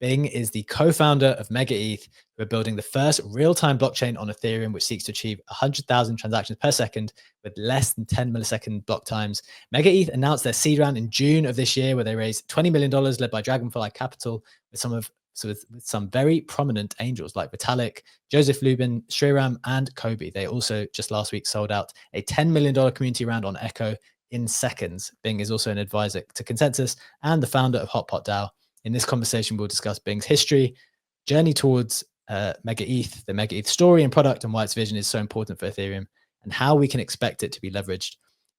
Bing is the co-founder of MegaETH, who are building the first real-time blockchain on Ethereum, which seeks to achieve 100,000 transactions per second with less than 10 millisecond block times. MegaETH announced their seed round in June of this year, where they raised $20 million, led by Dragonfly Capital, with some very prominent angels like Vitalik, Joseph Lubin, Sriram, and Cobie. They also just last week sold out a $10 million community round on Echo in seconds. Bing is also an advisor to Consensus and the founder of Hotpot DAO. In this conversation, we'll discuss Bing's history, journey towards MegaETH, the MegaETH story and product, and why its vision is so important for Ethereum, and how we can expect it to be leveraged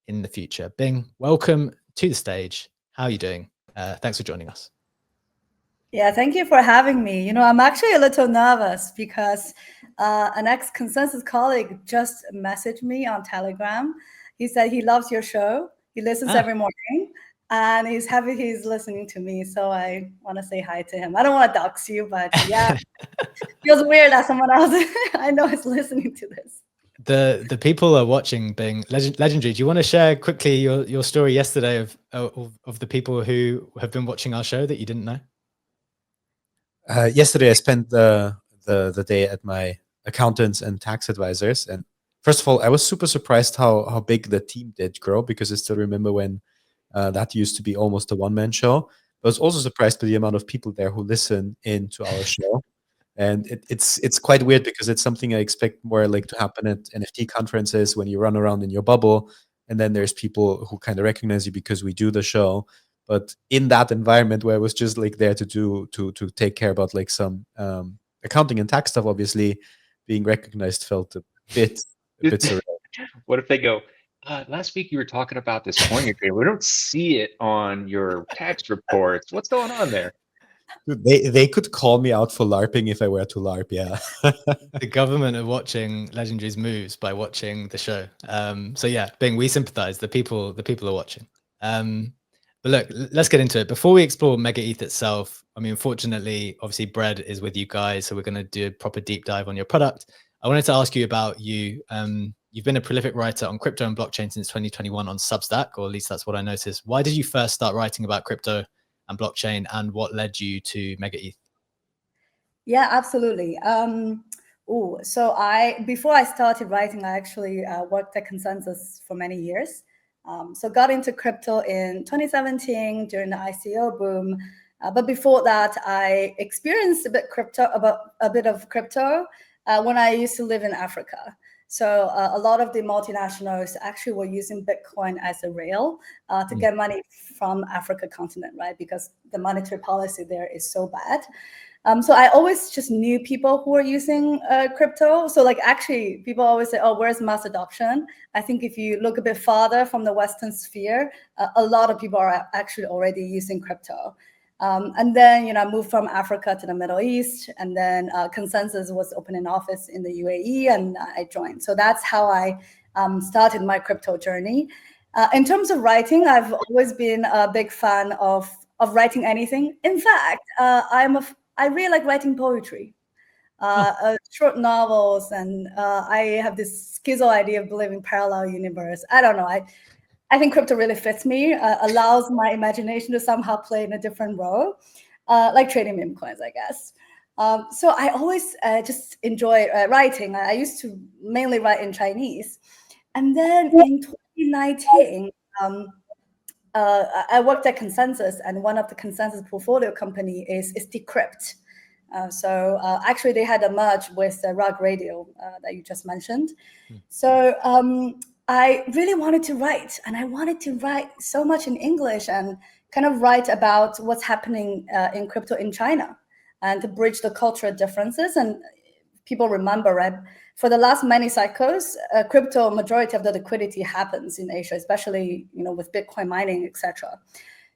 in the future. Bing, welcome to the stage. How are you doing? Thanks for joining us. Yeah, thank you for having me. You know, I'm actually a little nervous because an ex-Consensus colleague just messaged me on Telegram. He said he loves your show. He listens every morning. And he's happy he's listening to me, so I want to say hi to him. I don't want to dox you, but yeah, feels weird that someone else I know is listening to this. The people are watching Bing Legendary. Do you want to share quickly your story yesterday of the people who have been watching our show that you didn't know? Yesterday, I spent the day at my accountants and tax advisors, and first of all, I was super surprised how big the team did grow, because I still remember when. That used to be almost a one-man show. I was also surprised by the amount of people there who listen into our show. And it's quite weird, because it's something I expect more like to happen at NFT conferences when you run around in your bubble. And then there's people who kind of recognize you because we do the show. But in that environment where I was just like there to take care about like some accounting and tax stuff, obviously being recognized felt a bit surreal. What if they go, last week you were talking about this coin you're creating. We don't see it on your tax reports. What's going on there? They could call me out for LARPing if I were to LARP, yeah. The government are watching Legendary's moves by watching the show. So yeah, Bing, we sympathize. The people are watching. But look, let's get into it. Before we explore MegaETH itself, I mean, unfortunately, obviously Bread is with you guys, so we're going to do a proper deep dive on your product. I wanted to ask you about you. You've been a prolific writer on crypto and blockchain since 2021 on Substack, or at least that's what I noticed. Why did you first start writing about crypto and blockchain, and what led you to MegaETH? Yeah, absolutely. So before I started writing, I actually worked at Consensus for many years. So got into crypto in 2017 during the ICO boom. But before that, I experienced a bit of crypto when I used to live in Africa. So a lot of the multinationals actually were using Bitcoin as a rail to get money from Africa continent, right? Because the monetary policy there is so bad. So I always just knew people who were using crypto. So like actually people always say, oh, where's mass adoption? I think if you look a bit farther from the Western sphere, a lot of people are actually already using crypto. And then, you know, I moved from Africa to the Middle East, and then Consensus was opening office in the UAE, and I joined. So that's how I started my crypto journey. In terms of writing, I've always been a big fan of writing anything. In fact, I really like writing poetry, short novels, and I have this schizo idea of believing parallel universe. I don't know. I think crypto really fits me, allows my imagination to somehow play in a different role, like trading meme coins, I guess. So I always just enjoy writing. I used to mainly write in Chinese. And then in 2019, I worked at Consensus, and one of the Consensus portfolio company is Decrypt. So actually they had a merge with Rug Radio that you just mentioned. So I really wanted to write, and I wanted to write so much in English and kind of write about what's happening in crypto in China and to bridge the cultural differences. And people remember, right? For the last many cycles, crypto majority of the liquidity happens in Asia, especially, you know, with Bitcoin mining, etc.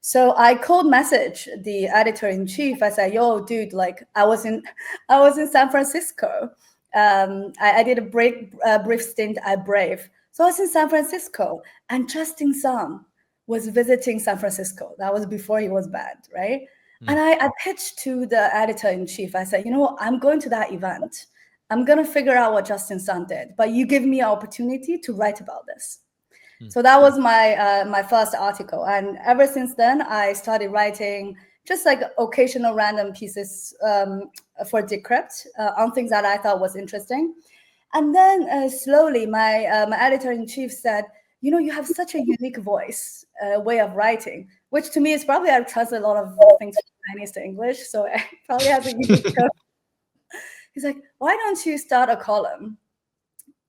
So I cold messaged the editor-in-chief. I said, "Yo, dude, like I was in San Francisco. I did a brief stint at Brave. So I was in San Francisco, and Justin Sun was visiting San Francisco. That was before he was banned, right? And I pitched to the editor-in-chief. I said, you know, I'm going to that event. I'm going to figure out what Justin Sun did, but you give me an opportunity to write about this. So that was my first article. And ever since then, I started writing just like occasional random pieces for Decrypt on things that I thought was interesting. And then slowly, my editor-in-chief said, you know, you have such a unique voice, way of writing, which to me is probably, I've translated a lot of things from Chinese to English, so it probably has a unique tone. He's like, why don't you start a column?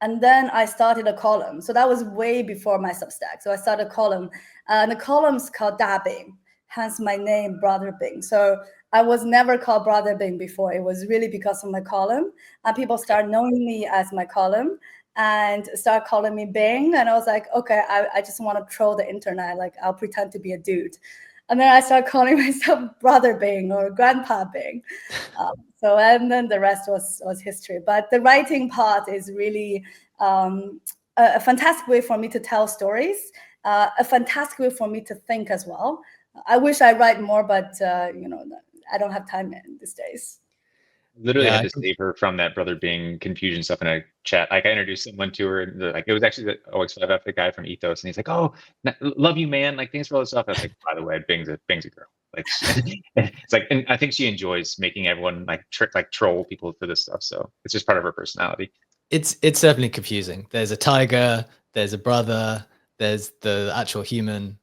And then I started a column. So that was way before my Substack. So I started a column, and the column's called Da Bing, hence my name, Brother Bing. So I was never called Brother Bing before. It was really because of my column. And people start knowing me as my column and start calling me Bing. And I was like, okay, I just want to troll the internet. Like, I'll pretend to be a dude. And then I started calling myself Brother Bing or Grandpa Bing. So, and then the rest was history. But the writing part is really a fantastic way for me to tell stories, a fantastic way for me to think as well. I wish I write more, but you know, I don't have time these days. Literally had to save her from that Brother Bing confusion stuff in a chat. Like, I introduced someone to her, and like, it was actually the OX5F, the guy from Ethos, and he's like, "Oh, love you, man! Like, thanks for all this stuff." I was like, "By the way, Bing's a girl." Like, it's like, and I think she enjoys making everyone like troll people for this stuff. So it's just part of her personality. It's certainly confusing. There's a tiger, there's a brother, there's the actual human,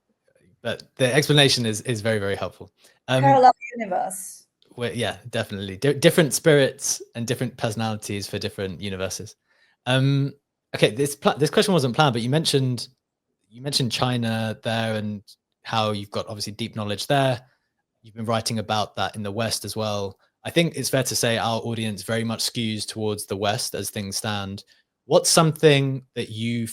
but the explanation is very, very helpful. Parallel universe. Yeah, definitely different spirits and different personalities for different universes. Okay, this question wasn't planned, but you mentioned China there and how you've got obviously deep knowledge there. You've been writing about that in the West as well. I think it's fair to say our audience very much skews towards the West as things stand. What's something that you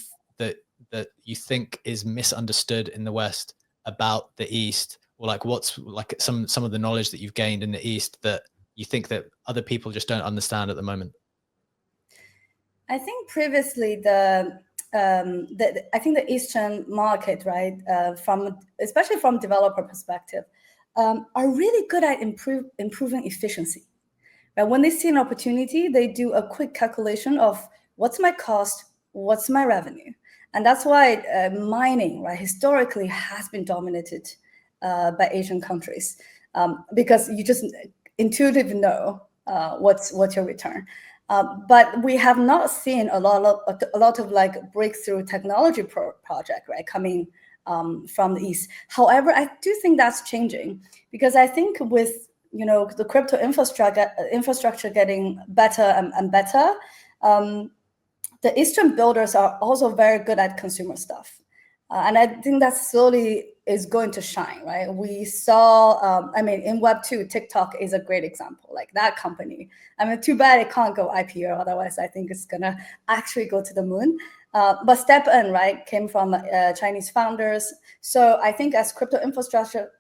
think is misunderstood in the West about the East? Or like, what's like some of the knowledge that you've gained in the East that you think that other people just don't understand at the moment? I think previously I think the Eastern market, right, especially from developer perspective, are really good at improving efficiency. Right? When they see an opportunity, they do a quick calculation of what's my cost, what's my revenue, and that's why mining, right, historically has been dominated by Asian countries, because you just intuitively know what's your return. But we have not seen a lot of like breakthrough technology project, right, coming from the East. However, I do think that's changing, because I think with, you know, the crypto infrastructure getting better and better, the Eastern builders are also very good at consumer stuff. And I think that slowly is going to shine, right? We saw, I mean, in Web2, TikTok is a great example, like that company. I mean, too bad it can't go IPO, otherwise I think it's gonna actually go to the moon. But StepN, right, came from Chinese founders. So I think as crypto infrastructure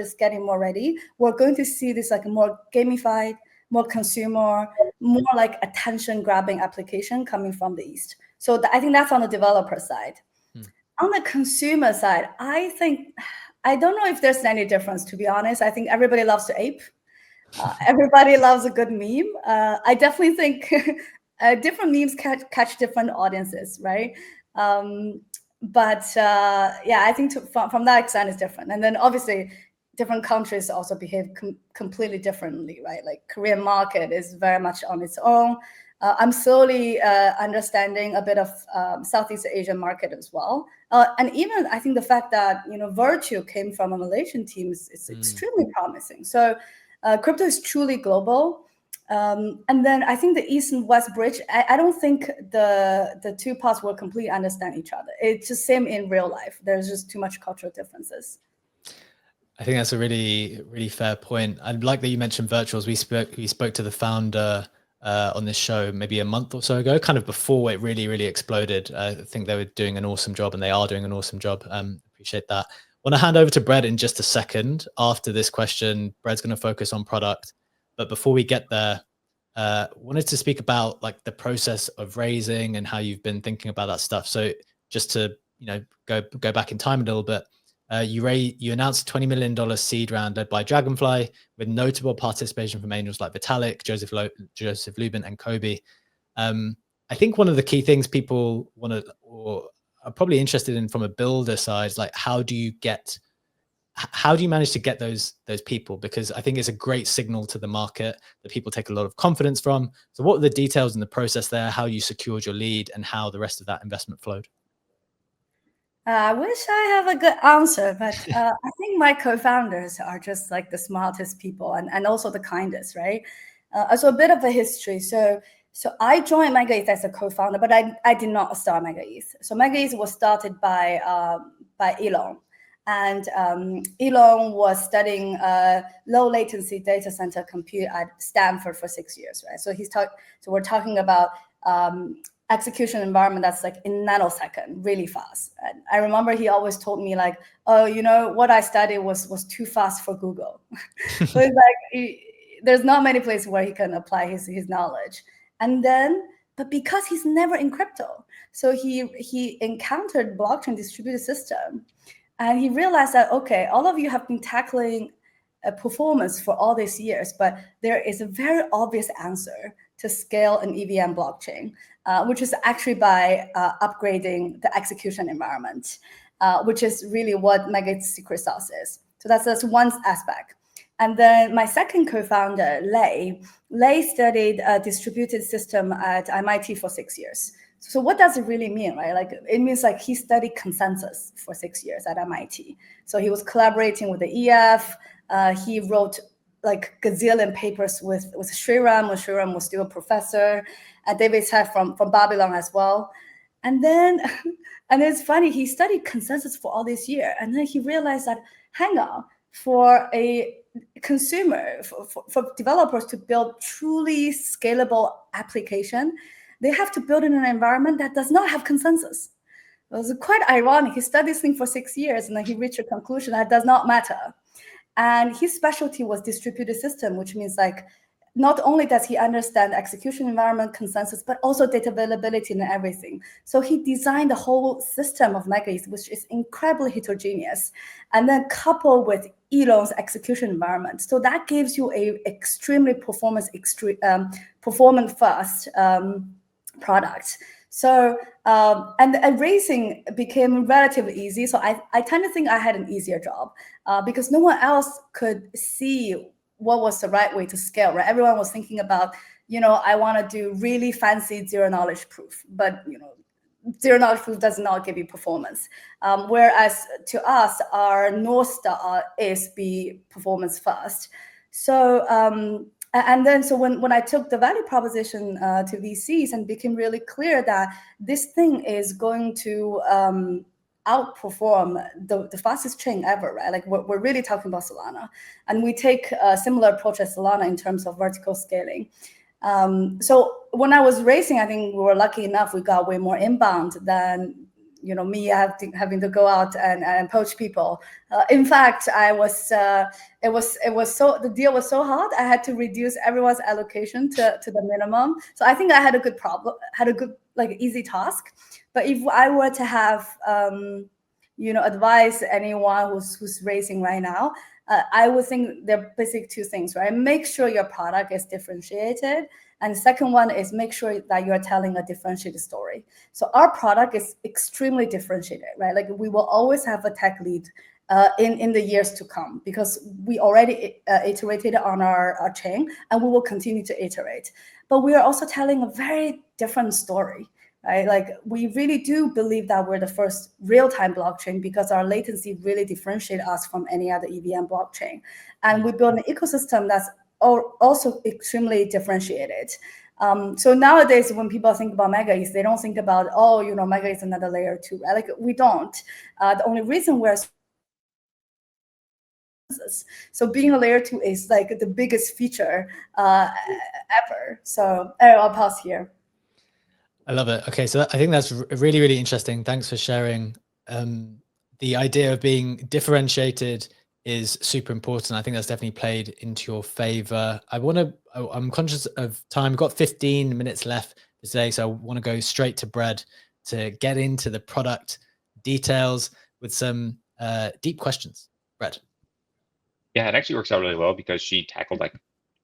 is getting more ready, we're going to see this like more gamified, more consumer, more like attention-grabbing application coming from the East. So I think that's on the developer side. On the consumer side, I don't know if there's any difference, to be honest. I think everybody loves to ape. Everybody loves a good meme. I definitely think different memes catch different audiences, right? But yeah, I think from that extent it's different. And then obviously different countries also behave completely differently, right? Like Korean market is very much on its own. I'm slowly understanding a bit of Southeast Asian market as well. And even I think the fact that, you know, Virtue came from a Malaysian team is extremely promising. So crypto is truly global. And then I think the East and West bridge, I don't think the two parts will completely understand each other. It's just same in real life. There's just too much cultural differences. I think that's a really, really fair point. I like that you mentioned virtuals. We spoke to the founder on this show maybe a month or so ago, kind of before it really, really exploded. I think they were doing an awesome job, and they are doing an awesome job. Appreciate that. Want to hand over to Brett in just a second. After this question, Brett's going to focus on product. But before we get there, wanted to speak about like the process of raising and how you've been thinking about that stuff. So just to, you know, go back in time a little bit. You announced a $20 million seed round led by Dragonfly, with notable participation from angels like Vitalik, Joseph Lubin, and Cobie. I think one of the key things people want to, or are probably interested in from a builder side, is like, how do you get how do you manage to get those people? Because I think it's a great signal to the market that people take a lot of confidence from. So what were the details in the process there, how you secured your lead, and how the rest of that investment flowed? I wish I have a good answer, but I think my co-founders are just like the smartest people and also the kindest, right? So a bit of a history. So I joined MegaETH as a co-founder, but I did not start MegaETH. So MegaETH was started by Elon. And Elon was studying low latency data center compute at Stanford for 6 years, right? So we're talking about execution environment that's like in nanosecond, really fast. And I remember he always told me like, oh, you know, what I studied was too fast for Google. So it's like, there's not many places where he can apply his knowledge. And then, but because he's never in crypto, so he encountered blockchain distributed system, and he realized that, okay, all of you have been tackling performance for all these years, but there is a very obvious answer to scale an EVM blockchain, which is actually by upgrading the execution environment, which is really what MegaETH's secret sauce is. So that's one aspect. And then my second co-founder, Lei studied a distributed system at MIT for 6 years. So what does it really mean, right? Like it means like he studied consensus for 6 years at MIT. So he was collaborating with the EF. He wrote like gazillion papers with Sriram when Sriram was still a professor, and David Tech from Babylon as well. And then, and it's funny, he studied consensus for all this year, and then he realized that, hang on, for a consumer, for developers to build truly scalable application, they have to build in an environment that does not have consensus. It was quite ironic. He studied this thing for 6 years, and then he reached a conclusion that does not matter. And his specialty was distributed system, which means like, not only does he understand execution environment consensus, but also data availability and everything. So he designed the whole system of MegaETH, which is incredibly heterogeneous, and then coupled with Elon's execution environment. So that gives you a extremely performance fast product. So and racing became relatively easy. So I tend to think I had an easier job because no one else could see what was the right way to scale, right? Everyone was thinking about, you know, I want to do really fancy zero knowledge proof, but you know, zero knowledge proof does not give you performance. Whereas to us, our North Star is be performance first. So and then so when I took the value proposition to VCs and became really clear that this thing is going to outperform the fastest chain ever, right? Like we're really talking about Solana, and we take a similar approach as Solana in terms of vertical scaling. So when I was racing, I think we were lucky enough, we got way more inbound than, you know, me having to go out and poach people. In fact, the deal was so hard, I had to reduce everyone's allocation to the minimum. So I think I had a good like easy task. But if I were to have, you know, advise anyone who's racing right now, I would think there are basically two things, right? Make sure your product is differentiated. And the second one is make sure that you're telling a differentiated story. So our product is extremely differentiated, right? Like we will always have a tech lead in the years to come because we already iterated on our chain, and we will continue to iterate. But we are also telling a very different story, right? Like we really do believe that we're the first real-time blockchain because our latency really differentiates us from any other EVM blockchain. And we build an ecosystem that's also extremely differentiated. So nowadays, when people think about MegaETH, they don't think about, oh, you know, MegaETH is another layer 2, right? Like we don't. The only reason we're so being a layer 2 is like the biggest feature ever. So I'll pause here. I love it. Okay, so I think that's really, really interesting. Thanks for sharing. The idea of being differentiated is super important. I think that's definitely played into your favor. I'm conscious of time. We've got 15 minutes left today, so I want to go straight to Brad to get into the product details with some deep questions. Brad. Yeah, it actually works out really well because she tackled like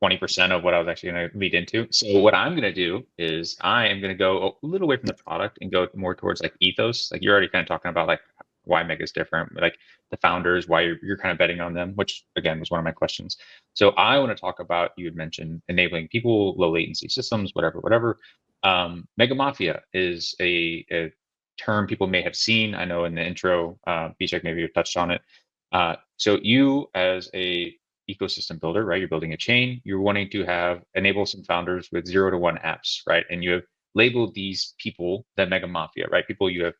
20% of what I was actually going to lead into. So what I'm going to do is I am going to go a little away from the product and go more towards like ethos. Like you're already kind of talking about like why Mega is different, like the founders, why you're kind of betting on them, which again was one of my questions. So I want to talk about, you had mentioned enabling people, low latency systems, whatever. Megamafia is a term people may have seen. I know in the intro, Bishek, maybe you touched on it. So you as a ecosystem builder, right? You're building a chain. You're wanting to enable some founders with 0 to 1 apps, right? And you have labeled these people the megamafia, right? People you have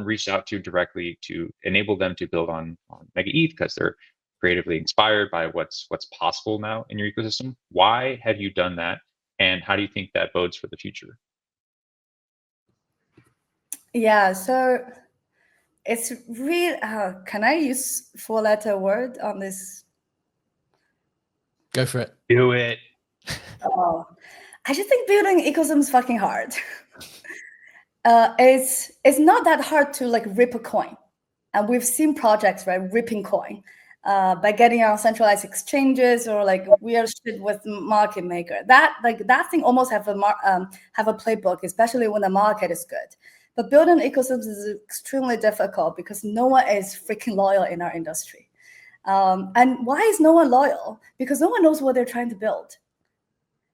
reached out to directly to enable them to build on MegaETH because they're creatively inspired by what's possible now in your ecosystem. Why have you done that? And how do you think that bodes for the future? Yeah, so it's real. Can I use 4-letter word on this? Go for it. Do it. Oh, I just think building ecosystem is fucking hard. It's not that hard to like rip a coin, and we've seen projects, right, ripping coin by getting on centralized exchanges or like weird shit with market maker. That thing almost have a playbook, especially when the market is good. But building ecosystems is extremely difficult because no one is freaking loyal in our industry. And why is no one loyal? Because no one knows what they're trying to build,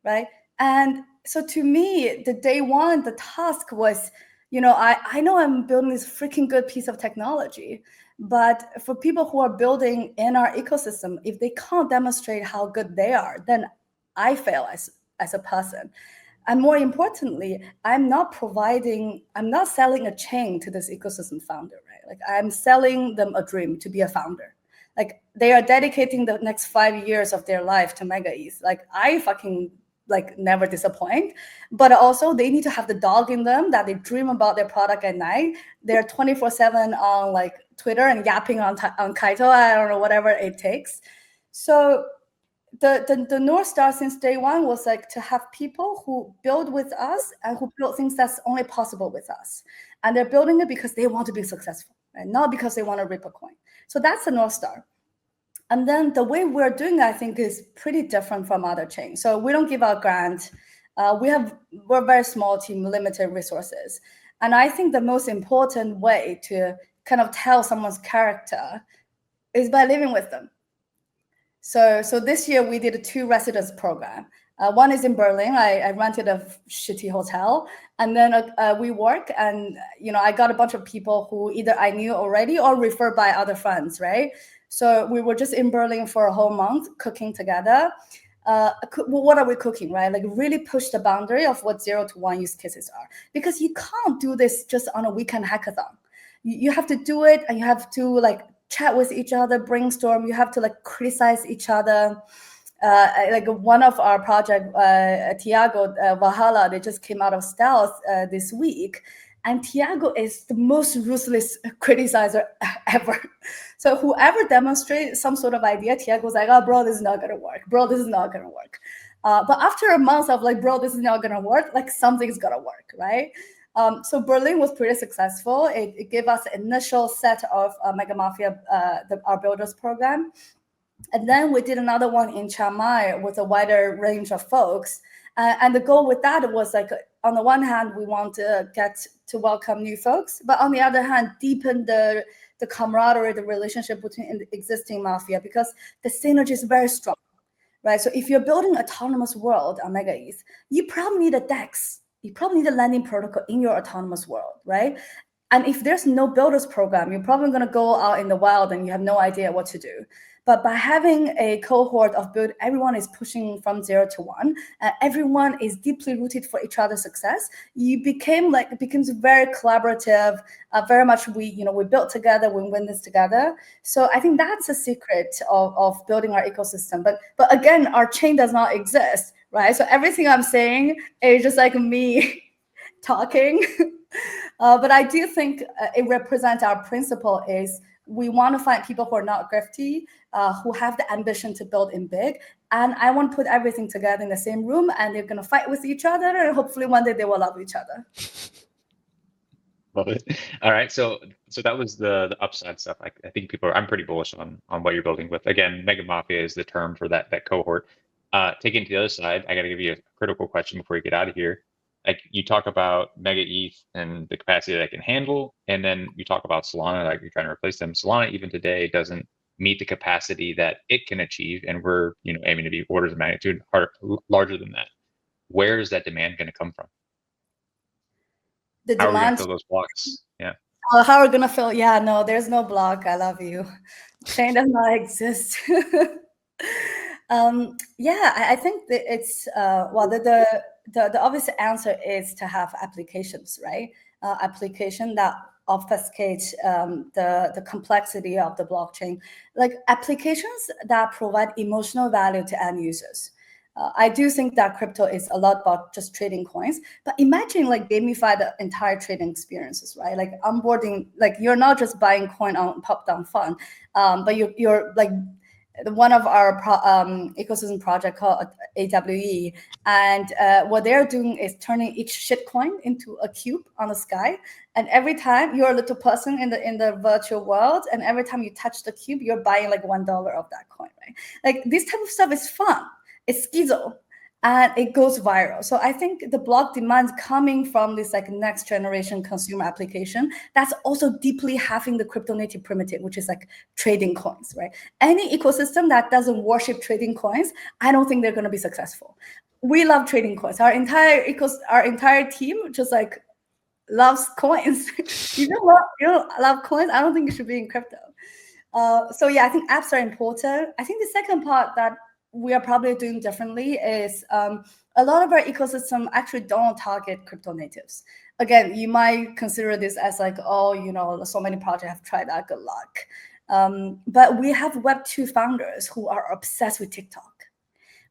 right? And so to me, the day one, the task was, I know I'm building this freaking good piece of technology, but for people who are building in our ecosystem, if they can't demonstrate how good they are, then I fail as a person. And more importantly, I'm not selling a chain to this ecosystem founder, right? Like I'm selling them a dream to be a founder. Like they are dedicating the next 5 years of their life to MegaETH. Like I fucking never disappoint, but also they need to have the dog in them that they dream about their product at night. They're 24/7 on like Twitter and yapping on Kaito. I don't know, whatever it takes. So the North Star since day one was like to have people who build with us and who build things that's only possible with us. And they're building it because they want to be successful, right? Not because they want to rip a coin. So that's the North Star. And then the way we're doing it, I think, is pretty different from other chains. So we don't give out grants. We're a very small team, limited resources. And I think the most important way to kind of tell someone's character is by living with them. So this year we did a 2 residence program. One is in Berlin. I rented a shitty hotel, and then we work, and I got a bunch of people who either I knew already or referred by other friends, right? So we were just in Berlin for a whole month cooking together. What are we cooking, right? Like really push the boundary of what 0 to 1 use cases are, because you can't do this just on a weekend hackathon. You have to do it, and you have to like chat with each other, brainstorm. You have to like criticize each other. Like one of our project, Tiago Valhalla, they just came out of stealth this week. And Tiago is the most ruthless criticizer ever. So whoever demonstrates some sort of idea, Tiago's like, oh, bro, this is not going to work. Bro, this is not going to work. But after a month of like, bro, this is not going to work, like something's going to work, right? So Berlin was pretty successful. It gave us an initial set of megamafia, our builders program. And then we did another one in Chiang Mai with a wider range of folks. And the goal with that was like, on the one hand, we want to get to welcome new folks, but on the other hand, deepen the camaraderie, the relationship between the existing mafia, because the synergy is very strong, right? So if you're building an autonomous world on MegaETH, you probably need a DEX. You probably need a landing protocol in your autonomous world, right? And if there's no builders program, you're probably going to go out in the wild and you have no idea what to do. But by having a cohort of build, everyone is pushing from 0 to 1, and everyone is deeply rooted for each other's success. It becomes very collaborative. Very much we build together, we win this together. So I think that's a secret of building our ecosystem. But again, our chain does not exist, right? So everything I'm saying is just like me talking. But I do think it represents our principle is we want to find people who are not grifty, who have the ambition to build in big. And I want to put everything together in the same room, and they're going to fight with each other, and hopefully one day they will love each other. Love it. All right. So that was the upside stuff. I think I'm pretty bullish on what you're building with. Again, megamafia is the term for that cohort. Taking to the other side, I got to give you a critical question before you get out of here. like you talk about MegaETH and the capacity that it can handle, and then you talk about Solana, like you're trying to replace them. Solana even today doesn't meet the capacity that it can achieve, and we're aiming to be orders of magnitude larger than that. Where is that demand going to come from? The how are we going to demand. fill those blocks? Yeah. How are we gonna fill? Yeah, no, there's no block. I love you. Chain does not exist. Yeah, I think that it's well, the obvious answer is to have applications, right? Application that obfuscate the complexity of the blockchain, like applications that provide emotional value to end users. I do think that crypto is a lot about just trading coins, but imagine like gamify the entire trading experiences, right? Like onboarding, like you're not just buying coin on pop-down fun, but you're like one of our ecosystem project called AWE, and what they're doing is turning each shitcoin into a cube on the sky, and every time you're a little person in the virtual world, and every time you touch the cube, you're buying like $1 of that coin, right? Like this type of stuff is fun. It's schizo, and it goes viral. So I think the block demand coming from this like next generation consumer application that's also deeply having the crypto native primitive, which is like trading coins, right? Any ecosystem that doesn't worship trading coins, I don't think they're going to be successful. We love trading coins. Our entire team just like loves coins. You don't love coins, I don't think you should be in crypto. So yeah, I think apps are important. I think the second part that we are probably doing differently is a lot of our ecosystem actually don't target crypto natives. Again, you might consider this as like, oh, so many projects have tried that, good luck. But we have Web2 founders who are obsessed with TikTok,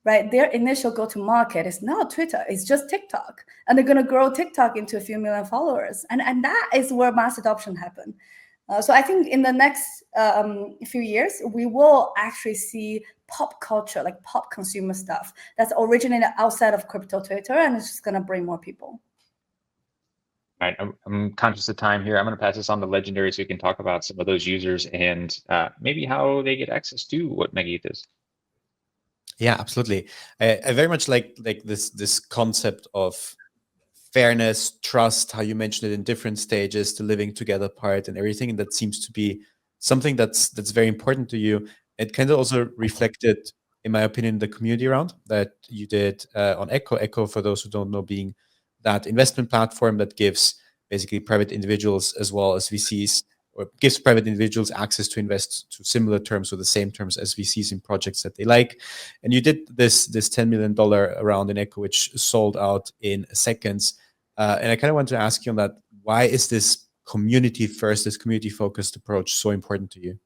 right? Their initial go-to-market is not Twitter, it's just TikTok. And they're going to grow TikTok into a few million followers. And that is where mass adoption happens. So I think in the next few years, we will actually see pop culture, like pop consumer stuff that's originated outside of crypto Twitter, and it's just going to bring more people. All right, I'm conscious of time here. I'm going to pass this on to Legendary so we can talk about some of those users and maybe how they get access to what MegaETH is. Yeah, absolutely. I very much like this concept of fairness, trust, how you mentioned it in different stages, the living together part and everything. And that seems to be something that's very important to you. It kind of also reflected, in my opinion, the community round that you did on Echo. Echo, for those who don't know, being that investment platform that gives basically private individuals as well as VCs, or gives private individuals access to invest to similar terms or the same terms as VCs in projects that they like. And you did this $10 million round in Echo, which sold out in seconds. And I kind of want to ask you on that, why is this community first, this community focused approach so important to you?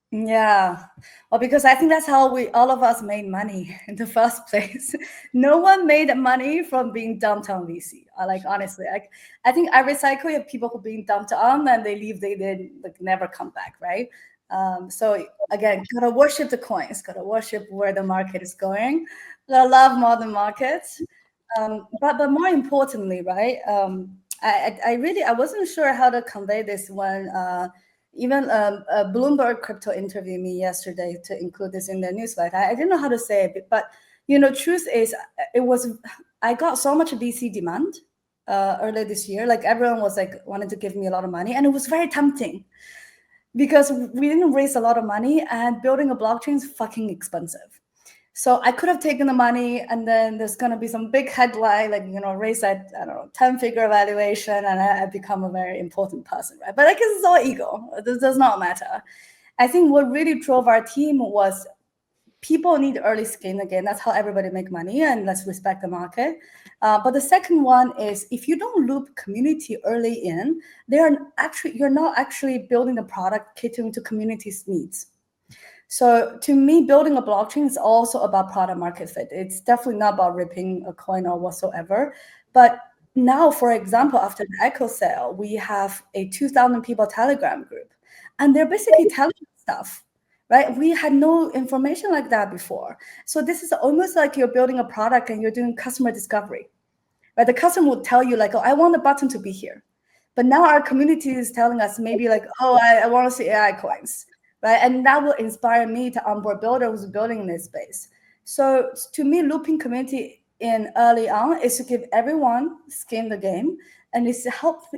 Yeah, well, because I think that's how all of us made money in the first place. No one made money from being dumped on VC. Like honestly, I think every cycle you have people who are being dumped on and they leave, they like never come back, right? So again, gotta worship the coins, gotta worship where the market is going. I love modern markets, but more importantly, right? I wasn't sure how to convey this when. Even Bloomberg Crypto interviewed me yesterday to include this in their newsletter. I didn't know how to say it, but truth is, I got so much VC demand earlier this year. Like everyone was like wanted to give me a lot of money, and it was very tempting because we didn't raise a lot of money, and building a blockchain is fucking expensive. So I could have taken the money, and then there's going to be some big headline, like, raise that, 10-figure valuation, and I become a very important person, right? But I guess it's all ego. This does not matter. I think what really drove our team was people need early skin again. That's how everybody make money, and let's respect the market. But the second one is if you don't loop community early in, you're not actually building the product catering to community's needs. So to me, building a blockchain is also about product market fit. It's definitely not about ripping a coin or whatsoever. But now, for example, after the Echo sale, we have a 2,000 people Telegram group, and they're basically telling stuff, right? We had no information like that before. So this is almost like you're building a product and you're doing customer discovery, right? The customer will tell you like, oh, I want the button to be here. But now our community is telling us maybe like, oh, I want to see AI coins. Right? And that will inspire me to onboard builders who's building in this space. So to me, looping community in early on is to give everyone skin in the game, and it's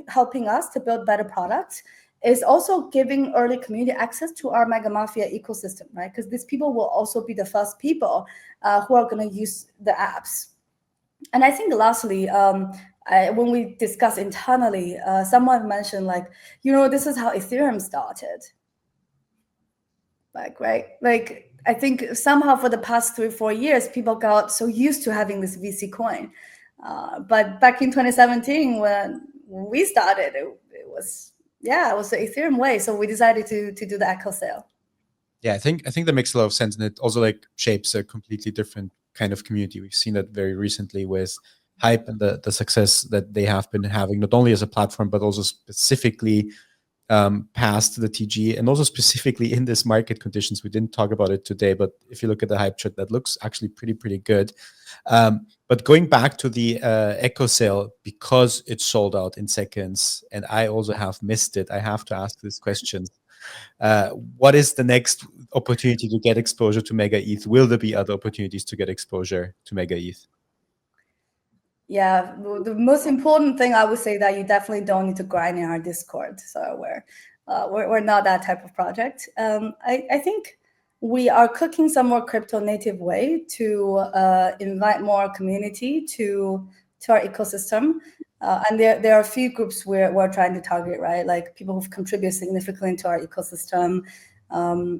helping us to build better products. Is also giving early community access to our megamafia ecosystem, right? Because these people will also be the first people who are going to use the apps. And I think lastly, when we discuss internally, someone mentioned like, this is how Ethereum started. Like, right? Like, I think somehow for the past 3-4 years, people got so used to having this VC coin. But back in 2017, when we started, it was the Ethereum way. So we decided to do the echo sale. Yeah, I think that makes a lot of sense, and it also like shapes a completely different kind of community. We've seen that very recently with Hype and the success that they have been having, not only as a platform but also specifically past the TG, and also specifically in this market conditions. We didn't talk about it today, but if you look at the Hype chart, that looks actually pretty good. But going back to the Echo sale, because it sold out in seconds, and I also have missed it, I have to ask this question. What is the next opportunity to get exposure to MegaETH? Will there be other opportunities to get exposure to MegaETH? Yeah, the most important thing I would say that you definitely don't need to grind in our Discord. So we're not that type of project. I think we are cooking some more crypto native way to invite more community to our ecosystem. And there are a few groups we're trying to target, right? Like people who've contributed significantly to our ecosystem,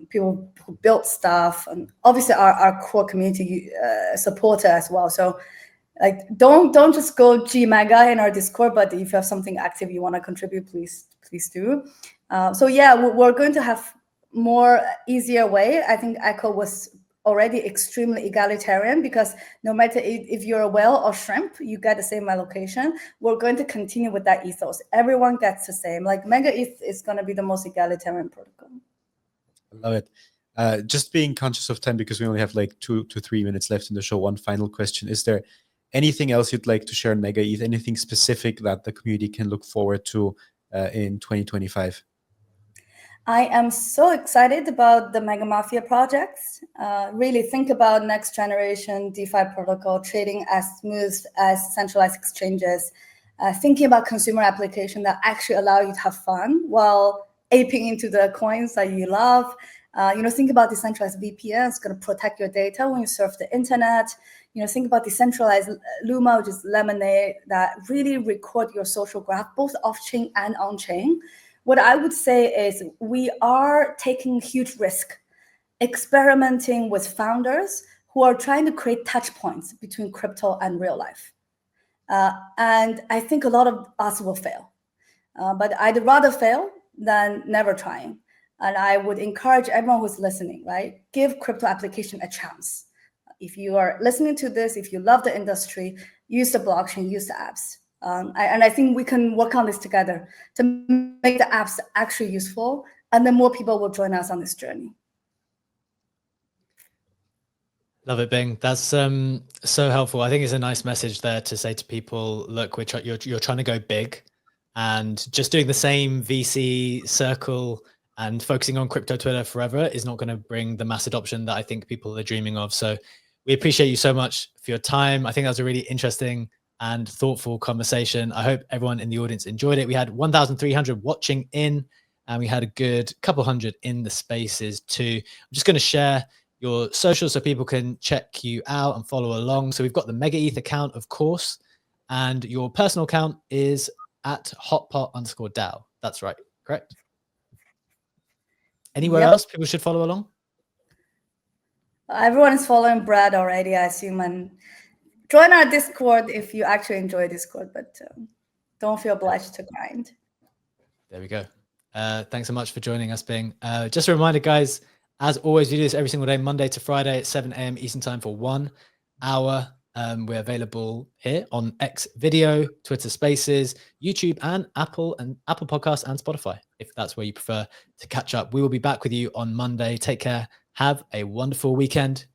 people who built stuff, and obviously our core community supporter as well. So like, don't just go G-Mega in our Discord, but if you have something active you want to contribute, please do. So yeah, we're going to have more easier way. I think Echo was already extremely egalitarian, because no matter if you're a whale or shrimp, you get the same allocation. We're going to continue with that ethos. Everyone gets the same. Like MegaETH is going to be the most egalitarian protocol. I love it. Just being conscious of time, because we only have like 2 to 3 minutes left in the show. One final question: is there anything else you'd like to share on MegaETH? Anything specific that the community can look forward to in 2025? I am so excited about the megamafia projects. Really think about next generation DeFi protocol, trading as smooth as centralized exchanges, thinking about consumer application that actually allow you to have fun while aping into the coins that you love. Think about decentralized VPN. It's going to protect your data when you surf the internet. Think about decentralized Luma, which is Lemonade, that really record your social graph, both off-chain and on-chain. What I would say is we are taking huge risk, experimenting with founders who are trying to create touch points between crypto and real life. And I think a lot of us will fail. But I'd rather fail than never trying. And I would encourage everyone who's listening, right? Give crypto application a chance. If you are listening to this, if you love the industry, use the blockchain, use the apps. And I think we can work on this together to make the apps actually useful, and then more people will join us on this journey. Love it, Bing. That's so helpful. I think it's a nice message there to say to people, look, you're trying to go big, and just doing the same VC circle and focusing on crypto Twitter forever is not going to bring the mass adoption that I think people are dreaming of. So we appreciate you so much for your time. I think that was a really interesting and thoughtful conversation. I hope everyone in the audience enjoyed it. We had 1,300 watching in, and we had a good couple hundred in the spaces too. I'm just going to share your socials so people can check you out and follow along. So we've got the MegaETH account, of course, and your personal account is at hotpot_DAO. That's right, correct? Anywhere else people should follow along? Everyone is following Brad already, I assume, and join our Discord if you actually enjoy Discord, but don't feel obliged to grind. There we go. Thanks so much for joining us, Bing. Just a reminder, guys, as always, we do this every single day, Monday to Friday at 7 a.m. Eastern time for 1 hour. We're available here on X Video, Twitter Spaces, YouTube, and Apple Podcasts and Spotify, if that's where you prefer to catch up. We will be back with you on Monday. Take care. Have a wonderful weekend.